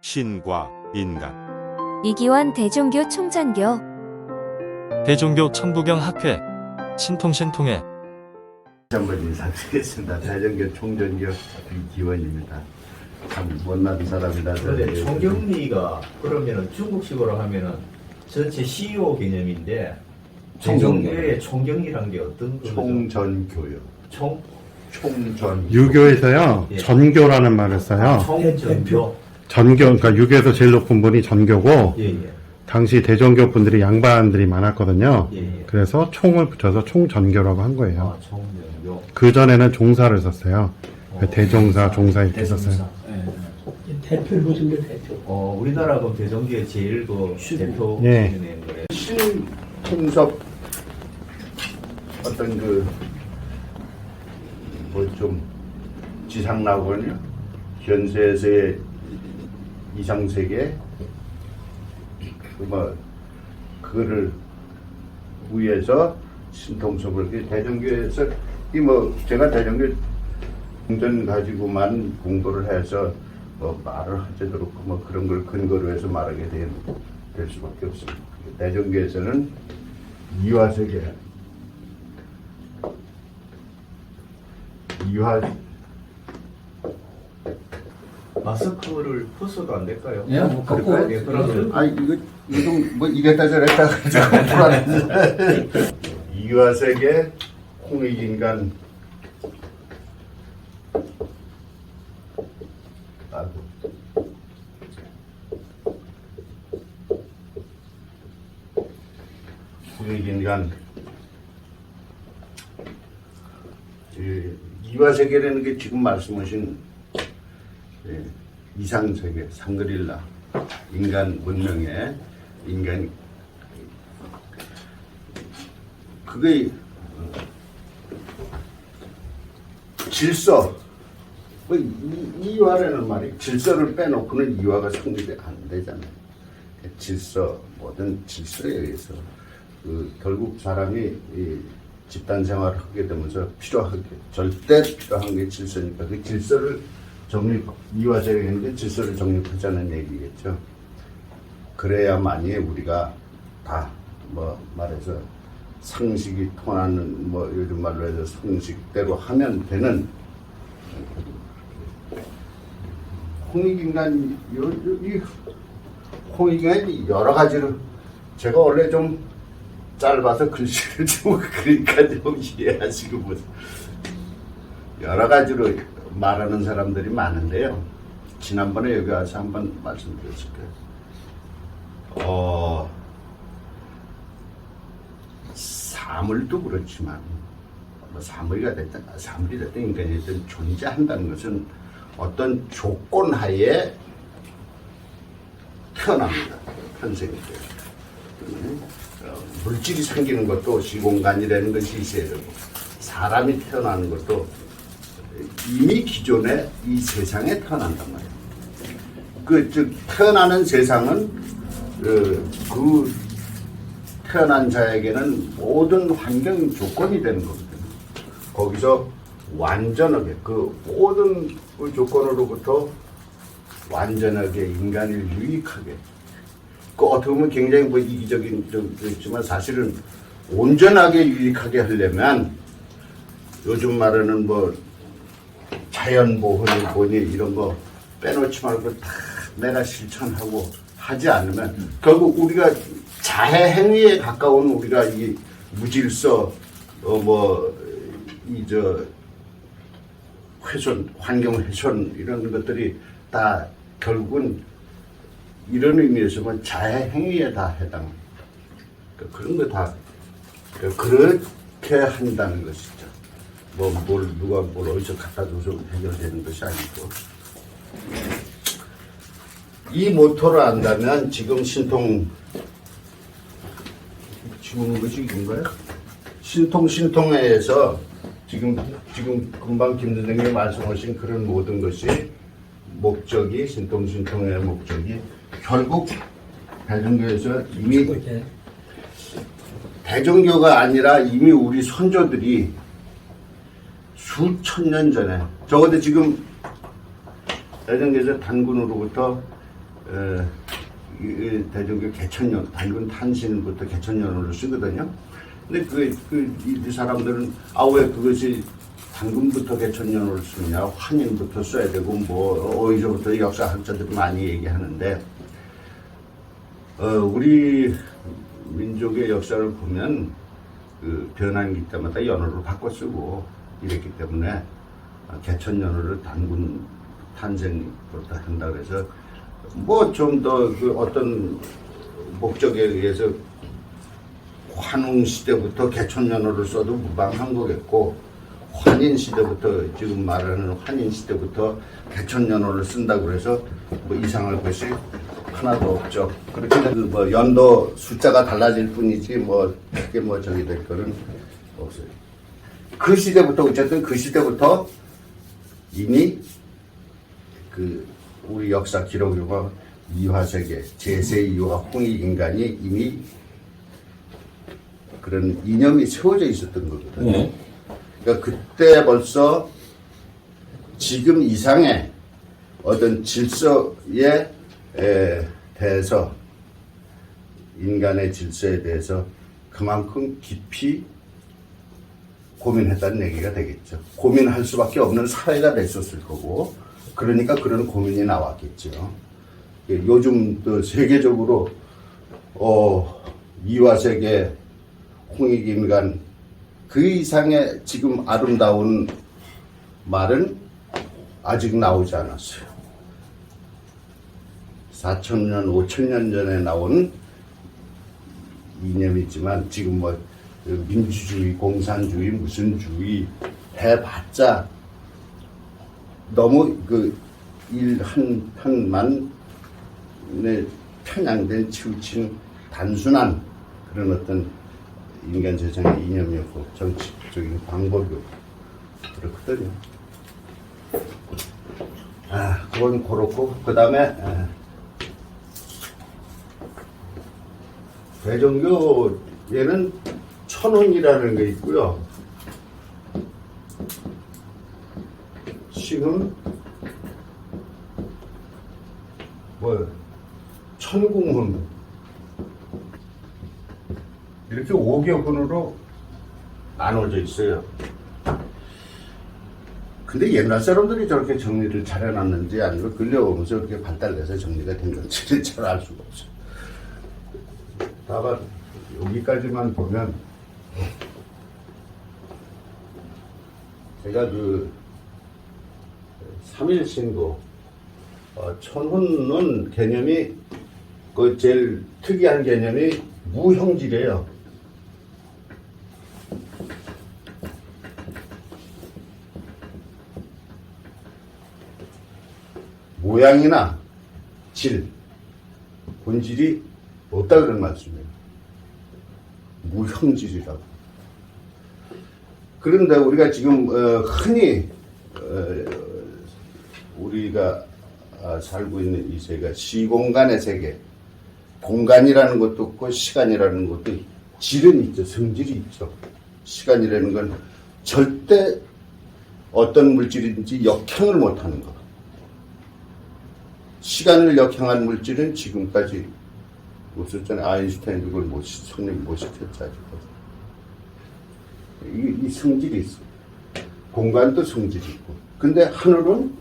신과 인간. 이기환 대종교 총전교. 대종교 천부경 학회 신통신통회. 한번 인사드리겠습니다. 대종교 총전교 이기원입니다. 참 못난 사람이라. 그런데 총경리가 그러면은 중국식으로 하면은 전체 CEO 개념인데 대종교의 총경리란 게 어떤 거죠? 총전교요. 총전. 유교에서요, 예. 전교라는 말을 써요. 총전교. 전교, 그러니까 유교에서 제일 높은 분이 전교고, 예예. 당시 대종교 분들이 양반들이 많았거든요. 예. 그래서 총을 붙여서 총전교라고 한 거예요. 아 총전교. 그전에는 종사를 썼어요. 대종사, 종사 이렇게 썼어요. 대표를 보신 게 대표. 우리나라 그럼 대종교의 제일 그 대표 예. 낸 거예요. 신통섭 어떤 그 뭐 좀 지상락원이요. 현세에서의 이상세계 뭐 그거를 위해서 신통섭을 대종교에서 이 뭐 제가 대종교 공전 가지고만 공부를 해서 뭐 말을 하도록 뭐 그런 걸 근거로 해서 말하게 될 수밖에 없습니다. 대종교에서는 이화세계 이화 마스크를 벗어도 안 될까요? 예, 뭐 그럴까요? 예, 그러면 아 이거 뭐 이랬다 저랬다 자꾸 불안해. 이화세계 홍익인간 홍익인간 이화세계라는 게 지금 말씀하신 이상세계, 상그릴라, 인간 문명의 인간 그게 질서 이화라는 말이 질서를 빼놓고는 이화가 성립이 안 되잖아요. 질서 모든 질서에 의해서 결국 사람이 이 집단 생활을 하게 되면서 필요하게 절대 필요한 게 질서니까 그 질서를 이화세계인데 질서를 정립하자는 얘기겠죠. 그래야만이 우리가 다 뭐 말해서 상식이 통하는 뭐 요즘 말로 해서 상식대로 하면 되는 홍익인간 이 홍익인간이 여러 가지로 제가 원래 좀 짧아서 글씨를 좀 그러니까 좀 이해하시고 보세요. 여러 가지로 말하는 사람들이 많은데요. 지난번에 여기 와서 한번 말씀드렸을 거예요. 사물도 그렇지만 뭐 사물이 됐든 인간이 됐든 존재한다는 것은 어떤 조건 하에 태어납니다. 탄생이 돼요. 물질이 생기는 것도 시공간이라는 것이 있어야 되고 사람이 태어나는 것도 이미 기존에 이 세상에 태어난단 말이에요. 즉 태어나는 세상은 그 태어난 자에게는 모든 환경 조건이 되는 거거든요. 거기서 완전하게 그 모든 그 조건으로부터 완전하게 인간을 유익하게 어떻게 보면 굉장히 뭐 이기적인 점도 있지만 사실은 온전하게 유익하게 하려면 요즘 말하는 뭐 자연보호니 뭐니 이런 거 빼놓지 말고 다 내가 실천하고 하지 않으면 결국 우리가 자해 행위에 가까운 우리가 이 무질서 훼손 환경 훼손 이런 것들이 다 결국은 이런 의미에서 보면 자해 행위에 다 해당. 그런 거 다 그렇게 한다는 것이죠. 누가 뭘 어디서 갖다 줘서 해결되는 것이 아니고. 이 모토를 안다면 지금 것이 이건가요? 신통회에서 지금 금방 김 선생님이 말씀하신 그런 모든 것이 목적이 신통회의 목적이 결국 대종교에서 이미 대종교가 아니라 이미 우리 선조들이 수천 년 전에 적어도 지금 대종교에서 단군으로부터 이 대종교 개천년, 단군 탄신부터 개천년으로 쓰거든요. 근데 이 사람들은 왜 그것이 단군부터 개천년으로 쓰느냐, 환인부터 써야 되고 어디서부터 역사학자들이 많이 얘기하는데 우리 민족의 역사를 보면 그 변환기 때마다 연호를 바꿔 쓰고 이랬기 때문에 개천년호를 단군 탄생부터 한다 그래서 좀 더 그 어떤 목적에 의해서 환웅 시대부터 개천년호를 써도 무방한 거겠고 환인 시대부터 지금 말하는 환인 시대부터 개천년호를 쓴다고 그래서 이상할 것이 하나도 없죠. 그렇게 연도 숫자가 달라질 뿐이지 크게 저기 될 거는 없어요. 그 시대부터 어쨌든 그 시대부터 이미 우리 역사 기록에서 이화세계 제2화 홍익인간이 이미 그런 이념이 세워져 있었던 거거든요. 그러니까 그때 벌써 지금 이상의 어떤 질서에 대해서 인간의 질서에 대해서 그만큼 깊이 고민했다는 얘기가 되겠죠. 고민할 수밖에 없는 사회가 됐었을 거고 그러니까 그런 고민이 나왔겠죠. 요즘 또 세계적으로 이화세계 홍익인간 그 이상의 지금 아름다운 말은 아직 나오지 않았어요. 4,000년, 5,000년 전에 나온 이념이지만 지금 민주주의, 공산주의, 무슨 주의 해봤자 너무 한만에 편향된 치우친 단순한 그런 어떤 인간 세상의 이념이었고 정치적인 방법이었고 그렇거든요. 그건 그렇고 그 다음에 대종교에는 천운이라는 게 있고요. 지금 천궁훈 이렇게 5격으로 나눠져 있어요. 근데 옛날 사람들이 저렇게 정리를 잘 해놨는지 아니면 근래오면서 이렇게 발달돼서 정리가 된 건지는 잘 알 수가 없어요. 다만 여기까지만 보면 제가 3.1신고 천훈은 개념이 제일 특이한 개념이 무형질이에요. 모양이나 질, 본질이 없다 그런 말씀이에요. 무형질이라고. 그런데 우리가 지금 흔히 우리가 살고 있는 이 세계가 시공간의 세계, 공간이라는 것도 없고 시간이라는 것도 질은 있죠. 성질이 있죠. 시간이라는 건 절대 어떤 물질인지 역행을 못하는 것. 시간을 역행한 물질은 지금까지 없었잖아요. 아인슈타인도 그걸 성립 못 시켰죠. 이 성질이 있어요. 공간도 성질이 있고. 근데 하늘은,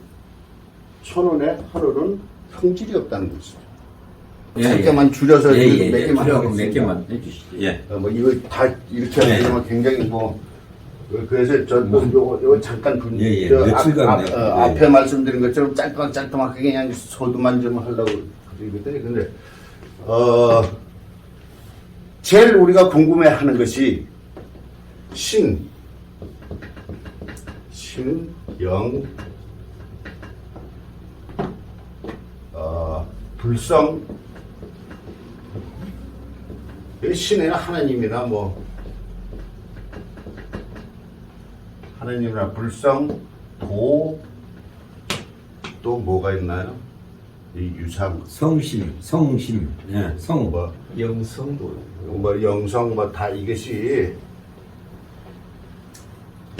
천운에 하늘은 성질이 없다는 것이죠. 짧게만 줄여서 몇 개만 하겠습니다. 몇 개만 해주시죠. 이거 다 이렇게 하면 굉장히 그래서 요거 잠깐 앞에 말씀드린 것처럼 짤막하게 그냥 소두만 좀 하려고 그러거든요. 근데 제일 우리가 궁금해하는 것이 신, 영, 불성. 신에는 하나님이나 하나님이나 불성, 도, 또 뭐가 있나요? 이 유상, 성심, 예, 성. 영성도 영성, 다 이것이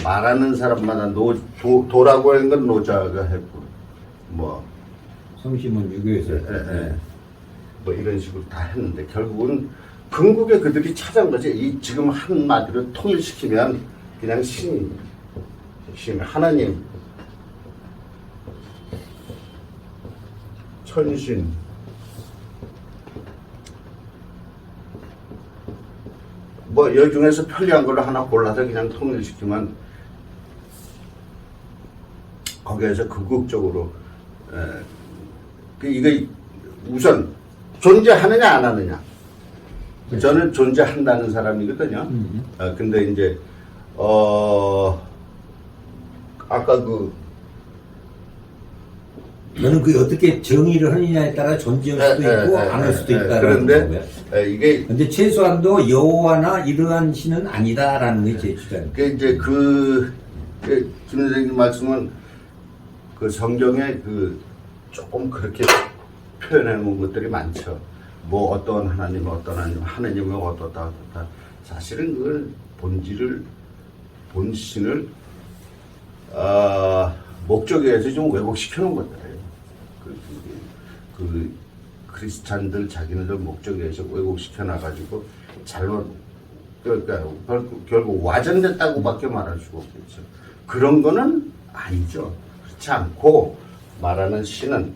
말하는 사람마다 도라고 하는 건 노자가 했고, 성심은 유교에서. 뭐 이런 식으로 다 했는데 결국은 궁극에 그들이 찾아온 거지. 이 지금 한마디로 통일시키면 그냥 신 하나님, 천신, 뭐 여 중에서 편리한 걸로 하나 골라서 그냥 통일시키면 거기에서 극극적으로 이게 우선 존재하느냐 안 하느냐. 저는 존재한다는 사람이거든요. 근데 이제 아까 저는 그게 어떻게 정의를 하느냐에 따라 존재할 수도 있고 안 할 수도 있다라는 거고요. 그런데 이게 근데 최소한도 여호와나 이러한 신은 아니다라는 게 제 주장입니다. 그 이제 김 선생님 말씀은 그 성경에 조금 그렇게 표현해 놓은 것들이 많죠. 뭐 어떤 하나님, 하나님은 어떻다. 사실은 그걸 본신을 목적에 의해서 좀 왜곡시켜 놓은 것들이에요. 그 크리스찬들 자기네들 목적에 의해서 왜곡시켜 놔가지고 잘못, 그러니까 결국 와전됐다고밖에 말할 수가 없겠죠. 그런 거는 아니죠. 그렇지 않고 말하는 신은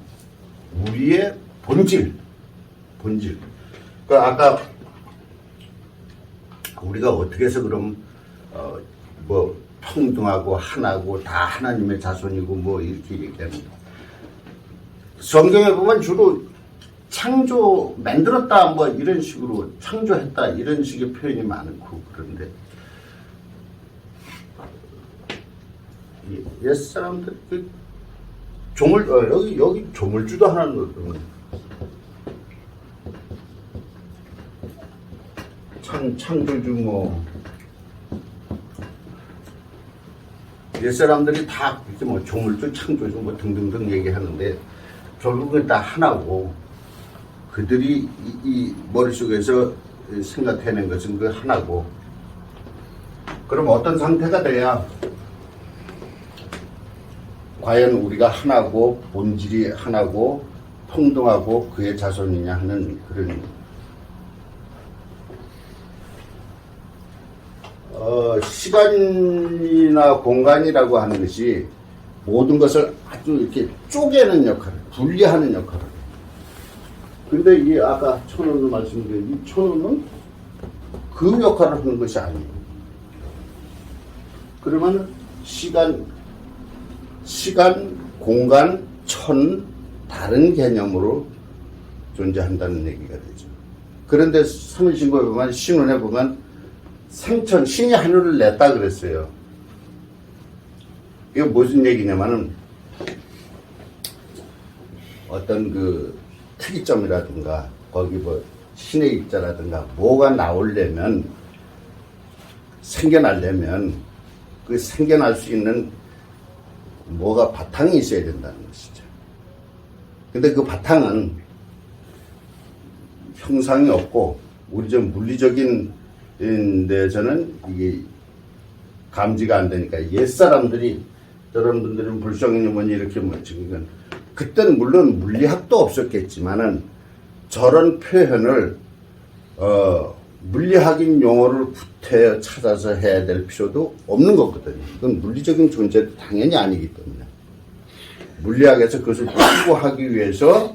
우리의 본질. 그 아까 우리가 어떻게 해서 그럼 뭐 평등하고 하나고 다 하나님의 자손이고 뭐 이렇게 얘기하는데 성경에 보면 주로 창조 만들었다 뭐 이런 식으로 창조했다 이런 식의 표현이 많고 그런데 옛 사람들 여기 조물주도 하나 넣었더니 창조주 뭐 옛사람들이 다 이렇게 뭐 조물주 창조주 뭐 등등등 얘기하는데 결국은 다 하나고 그들이 이 머릿속에서 생각해낸 것은 그 하나고 그럼 어떤 상태가 돼야 과연 우리가 하나고 본질이 하나고 평등하고 그의 자손이냐 하는 그런 시간이나 공간이라고 하는 것이 모든 것을 아주 이렇게 쪼개는 역할을, 분리하는 역할을. 근데 이 아까 천원도 말씀드린 이 천원은 그 역할을 하는 것이 아니에요. 그러면 시간, 공간, 천, 다른 개념으로 존재한다는 얘기가 되죠. 그런데 삼일신고에 보면, 신론에 보면 생천, 신이 하늘을 냈다 그랬어요. 이게 무슨 얘기냐면은 어떤 그 특이점이라든가 거기 뭐 신의 입자라든가 뭐가 나오려면 생겨나려면 그 생겨날 수 있는 뭐가 바탕이 있어야 된다는 것이죠. 근데 그 바탕은 형상이 없고 우리 좀 물리적인 데서는 이게 감지가 안 되니까 옛사람들이 저런 분들은 불성이니 뭐니 이렇게 뭐 지금 그때는 물론 물리학도 없었겠지만은 저런 표현을 물리학인 용어를 구태여 찾아서 해야 될 필요도 없는 거거든요. 그건 물리적인 존재도 당연히 아니기 때문에 물리학에서 그것을 추구하기 위해서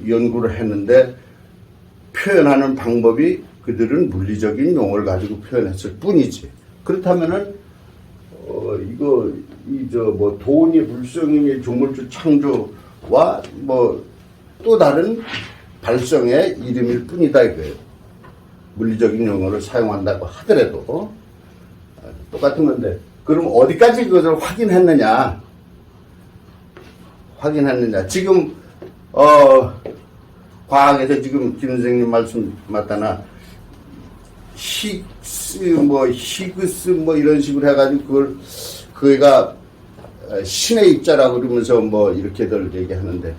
연구를 했는데 표현하는 방법이 그들은 물리적인 용어를 가지고 표현했을 뿐이지. 그렇다면은 돈이 불성이니 조물주 창조와 뭐 또 다른 발성의 이름일 뿐이다 이거예요. 물리적인 용어를 사용한다고 하더라도 똑같은 건데 그럼 어디까지 그것을 확인했느냐? 지금 과학에서 지금 김 선생님 말씀 맞다나 히그스 뭐 이런 식으로 해가지고 그가 신의 입자라고 그러면서 뭐 이렇게들 얘기하는데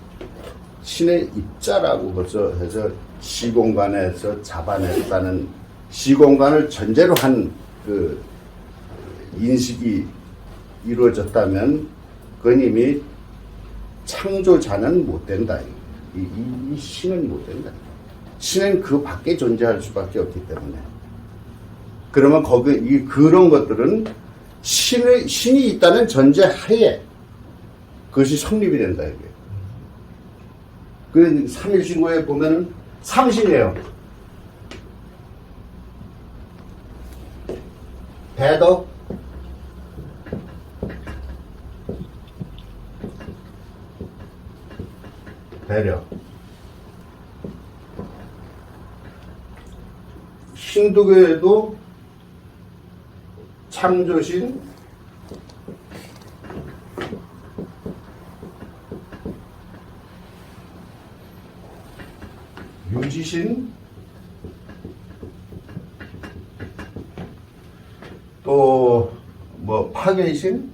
신의 입자라고 벌써 해서 시공간에서 잡아냈다는 시공간을 전제로 한 그 인식이 이루어졌다면 그건 이미 창조자는 못 된다. 이 신은 못 된다. 신은 그 밖에 존재할 수밖에 없기 때문에. 그러면 그런 것들은 신이 있다는 전제하에 그것이 성립이 된다, 이게. 그 3.1신고에 보면은 삼신이에요. 대덕, 배려. 힌두교에도 창조신, 유지신, 또 뭐 파괴신,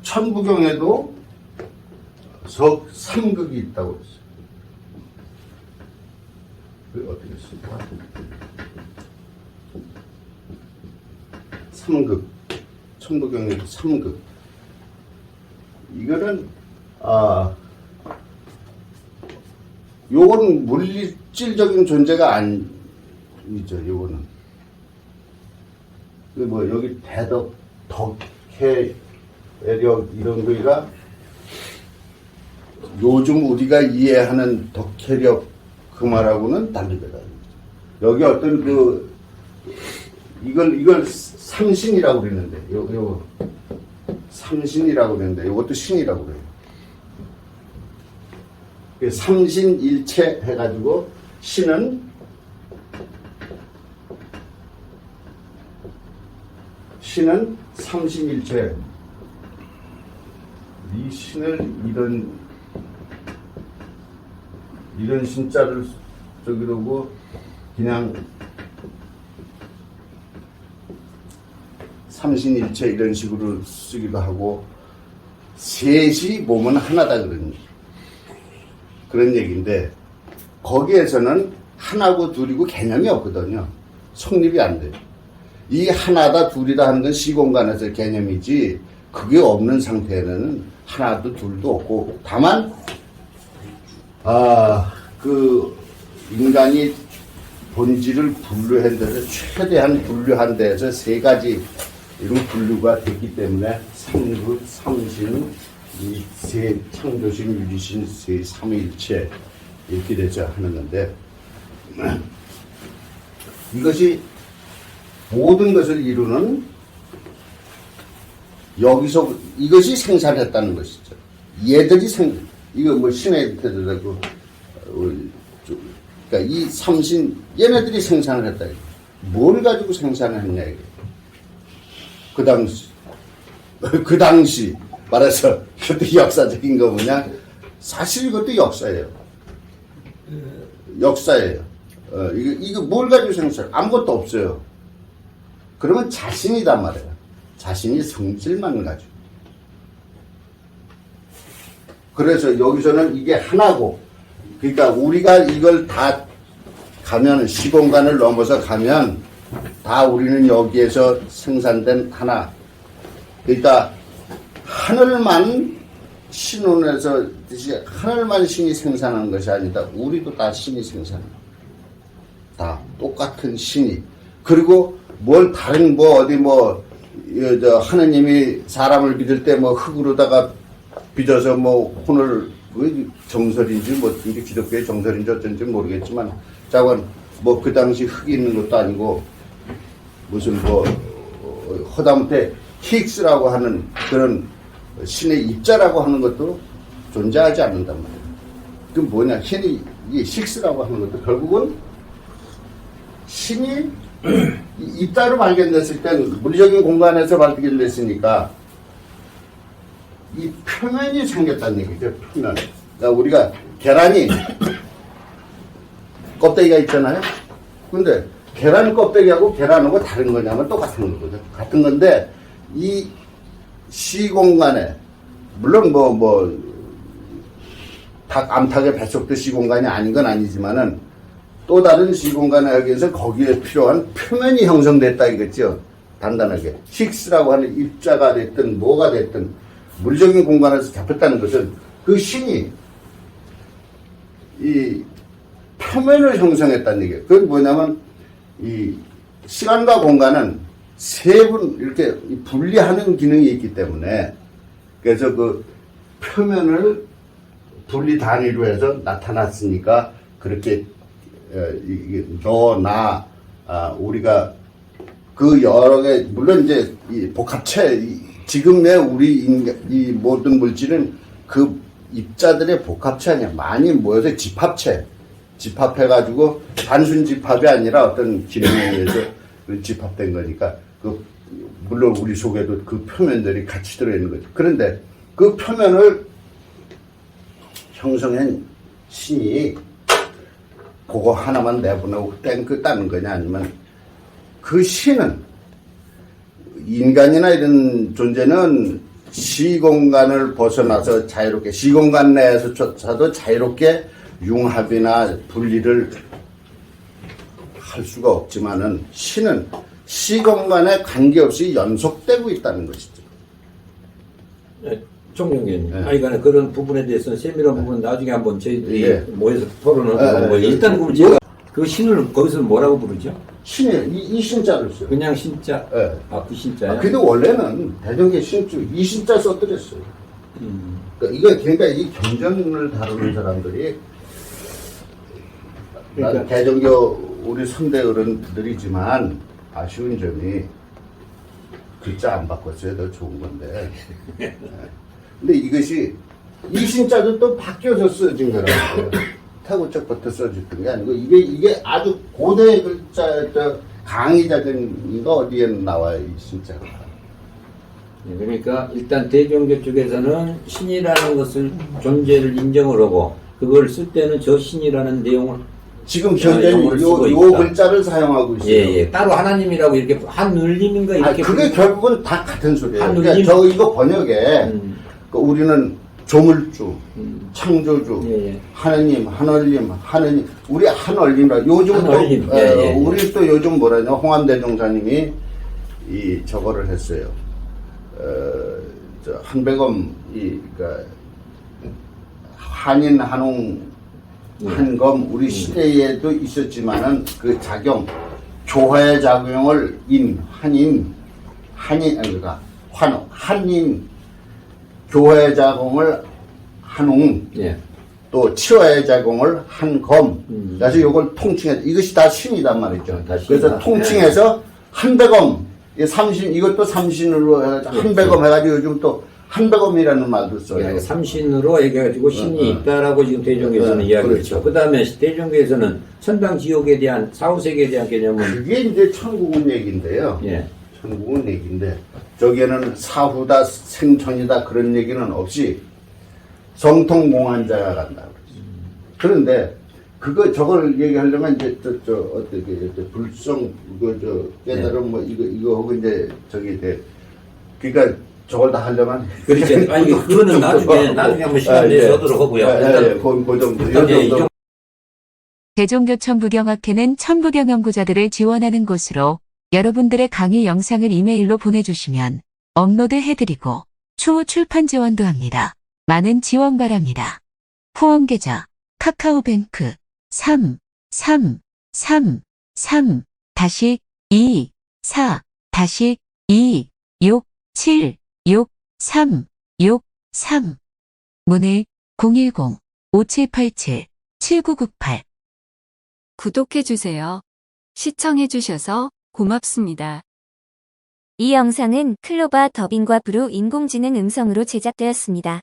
천부경에도 석삼극이 있다고 했어요. 그 어떻게 했습니까? 삼극, 천부경에도 삼극. 이거는 요거는 물리질적인 존재가 아니죠. 요거는 그 뭐 여기 대덕, 덕해 애력 이런 거가 요즘 우리가 이해하는 덕혜력 그 말하고는 다르거든. 여기 어떤 이걸 삼신이라고 그랬는데, 요 삼신이라고 그랬는데, 요것도 신이라고 그래요. 삼신일체 해가지고, 신은 삼신일체. 이 신을 이런 신자를 저기로고 그냥 삼신일체 이런 식으로 쓰기도 하고 셋이 몸은 하나다 그런 얘기인데 거기에서는 하나고 둘이고 개념이 없거든요. 성립이 안 돼요. 이 하나다 둘이다 하는 건 시공간에서 개념이지 그게 없는 상태에는 하나도 둘도 없고 다만 그 인간이 본질을 분류한 데서 최대한 분류한 데에서 세 가지 이런 분류가 됐기 때문에 삼극, 삼신, 이 세 창조신, 유지신, 세 삼일체 이렇게 되자 하는 건데 이것이 모든 것을 이루는 여기서 이것이 생산했다는 것이죠. 얘들이 이거 뭐 신의 때도 되고 그러니까 이 삼신 얘네들이 생산을 했다. 뭘 가지고 생산을 했냐 이게. 그 당시 말해서 이것도 역사적인 거 뭐냐? 사실 이것도 역사예요. 역사예요. 이거 뭘 가지고 생산? 아무것도 없어요. 그러면 자신이단 말이에요. 자신이 성질만 가지고. 그래서 여기서는 이게 하나고, 그러니까 우리가 이걸 다 가면, 시공간을 넘어서 가면, 다 우리는 여기에서 생산된 하나. 그러니까, 하늘만 신혼에서 뜻이 하늘만 신이 생산하는 것이 아니다. 우리도 다 신이 생산합니다. 다 똑같은 신이. 그리고 뭘 다른 하느님이 사람을 믿을 때 흙으로다가 빚어서 혼을 정설인지 이게 기독교의 정설인지 어쩐지 모르겠지만 자관 그 당시 흙이 있는 것도 아니고 무슨 허다못해 히익스라고 하는 그런 신의 입자라고 하는 것도 존재하지 않는단 말이에요. 그럼 뭐냐? 이 히익스라고 하는 것도 결국은 신이 입자로 발견됐을 땐 물리적인 공간에서 발견됐으니까 이 표면이 생겼다는 얘기죠. 표면. 그러니까 우리가 계란이 껍데기가 있잖아요. 근데 계란 껍데기하고 계란하고 다른 거냐면 똑같은 거거든. 같은 건데 이 시공간에 물론 암탉의 뱃속도 시공간이 아닌 건 아니지만은 또 다른 시공간에 여기에서 거기에 필요한 표면이 형성됐다 이거죠. 단단하게 힉스라고 하는 입자가 됐든 뭐가 됐든 물리적인 공간에서 잡혔다는 것은 그 신이 이 표면을 형성했다는 얘기예요. 그건 뭐냐면 이 시간과 공간은 세분 이렇게 분리하는 기능이 있기 때문에 그래서 그 표면을 분리 단위로 해서 나타났으니까 그렇게 너, 나, 우리가 그 여러 개 물론 이제 이 복합체 지금의 우리 이 모든 물질은 그 입자들의 복합체 아니야. 많이 모여서 집합해가지고 단순 집합이 아니라 어떤 기능에 의해서 집합된 거니까 그 물론 우리 속에도 그 표면들이 같이 들어있는 거죠. 그런데 그 표면을 형성한 신이 그거 하나만 내보내고 땡끝 따는 거냐 아니면 그 신은 인간이나 이런 존재는 시공간을 벗어나서 자유롭게 시공간 내에서조차도 자유롭게 융합이나 분리를 할 수가 없지만은 신은 시공간에 관계없이 연속되고 있다는 것이죠. 총영님, 네. 아이가 그런 부분에 대해서는 세밀한 부분 나중에 한번 저희들이 네. 모여서 토론을 하고 일단 그럼 뭐, 제가 그 신을 거기서 뭐라고 부르죠? 신이 이 신자를 써요. 그냥 신자? 네. 그 신자요? 근데 원래는 대종계 신주 이 신자 써드렸어요. 그러니까 이 경전을 다루는 사람들이 그러니까. 대종교 우리 선대 어른들이지만 아쉬운 점이 글자 안 바꿨어야 더 좋은 건데. 근데 이것이 이 신자도 또 바뀌어서 써진 거라고. 태고적부터 써졌던 게 아니고 이게 아주 고대 글자였던 강의자적인 거 어디에 나와요 이 신자가. 그러니까 일단 대종교 쪽에서는 신이라는 것을 존재를 인정을 하고 그걸 쓸 때는 저 신이라는 내용을 지금 현재는 요 글자를 사용하고 있어요. 예. 따로 하나님이라고 이렇게 한눌림인가 이렇게 그게 결국은 다 같은 소리예요. 한눌림. 그러니까 저 이거 번역에 그 우리는 조물주, 창조주, 예. 하느님, 하늘님, 하느님, 우리 한얼림이라 요즘 한얼림. 또 예. 우리 또 요즘 뭐라냐 홍암대종사님이 이 저거를 했어요. 저 한백엄 그러니까 한인 한홍 한검 우리 시대에도 있었지만은 그 작용 교화의 작용을 한인 그러니까 한인 교화의 작용을 한웅 예. 또 치화의 작용을 한검 그래서 이걸 통칭해서 이것이 다 신이단 말이죠. 다 신이다. 그래서 통칭해서 한백엄 삼신 이것도 삼신으로 해가지고 한백엄 해가지고 요즘 또 한백엄이라는 말도 써요. 예, 삼신으로 얘기해가지고 신이 있다라고 지금 대종교에서는 이야기를 그렇죠. 했죠. 그 다음에 대종교에서는 천당 지옥에 대한 사후세계에 대한 개념은 그게 이제 천국은 얘기인데요. 예. 천국은 얘기인데 저기에는 사후다 생천이다 그런 얘기는 없이 정통공환자가 간다. 그런데 저걸 얘기하려면 이제 어떻게 불성 깨달음 뭐 이거 하고 이제 그러니까 저걸 다 하려면 그렇죠. 아니 그거는 나중에 한번 시간 내서 하도록 하고요. 일단 그 정도. 이 정도. 대종교 천부경학회는 천부경 연구자들을 지원하는 곳으로 여러분들의 강의 영상을 이메일로 보내주시면 업로드 해드리고 추후 출판 지원도 합니다. 많은 지원 바랍니다. 후원 계좌 카카오뱅크 333-2-4-2-6-7-6-3-6-3 문의 010-5787-7998 구독해주세요. 시청해주셔서 고맙습니다. 이 영상은 클로바 더빙과 브루 인공지능 음성으로 제작되었습니다.